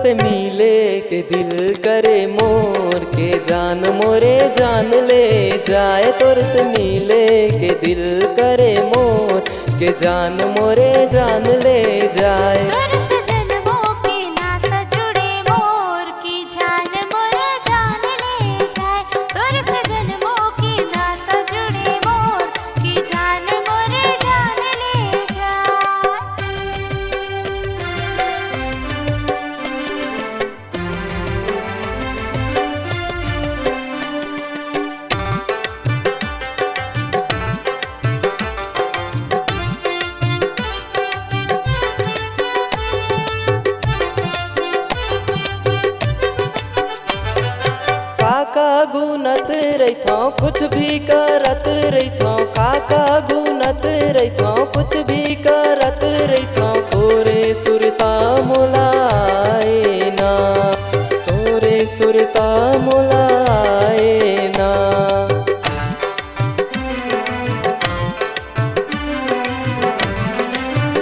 से मिले के दिल करे मोर के जान मोरे जान ले जाए। तोर से मिले के दिल करे मोर के जान मोरे जान ले जाए। काका गुनत रहता कुछ भी करत रहता। काका गुनत रहता कुछ भी करत रहता। तोरे सुरता मुलाए ना, तोरे सुरता मुलाए ना।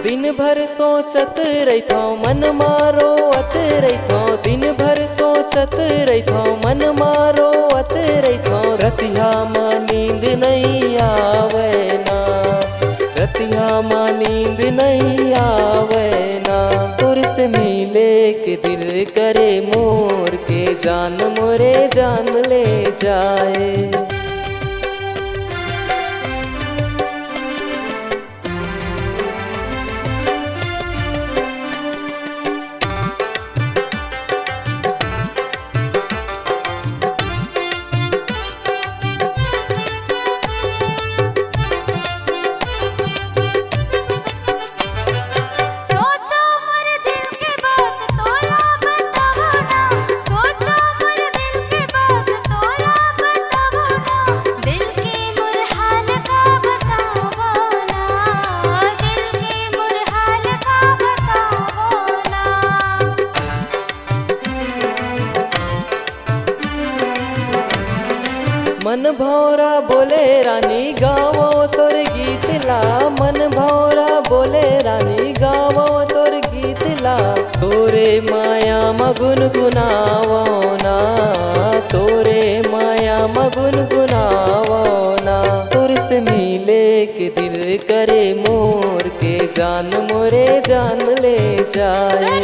दिन भर सोचत रहता मन मारो अत रहता। दिन भर सोचत रहता मन मारो अत रहता। रतिया माँ नींद नहीं आवे ना, रतिया माँ नींद नहीं आवे ना। तोर से मिले के दिल करे मोर के जान मोरे जान ले जाए। मन भौरा बोले रानी गावो तोर गीत ला। मन भौरा बोले रानी गावो तोर गीत ला। तोरे माया मगुन गुनावो ना, तोरे माया मगुन गुनावो ना। तोर से मिले के दिल करे मोर के जान मोरे जान ले जाए।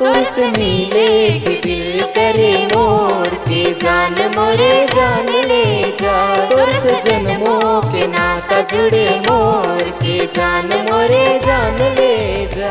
तोर से मिले के दिल करे मोर के जान मोरे जान ले जा। तोर से जन्मों के नाता जुड़े मोर के जान मोरे जान ले जा।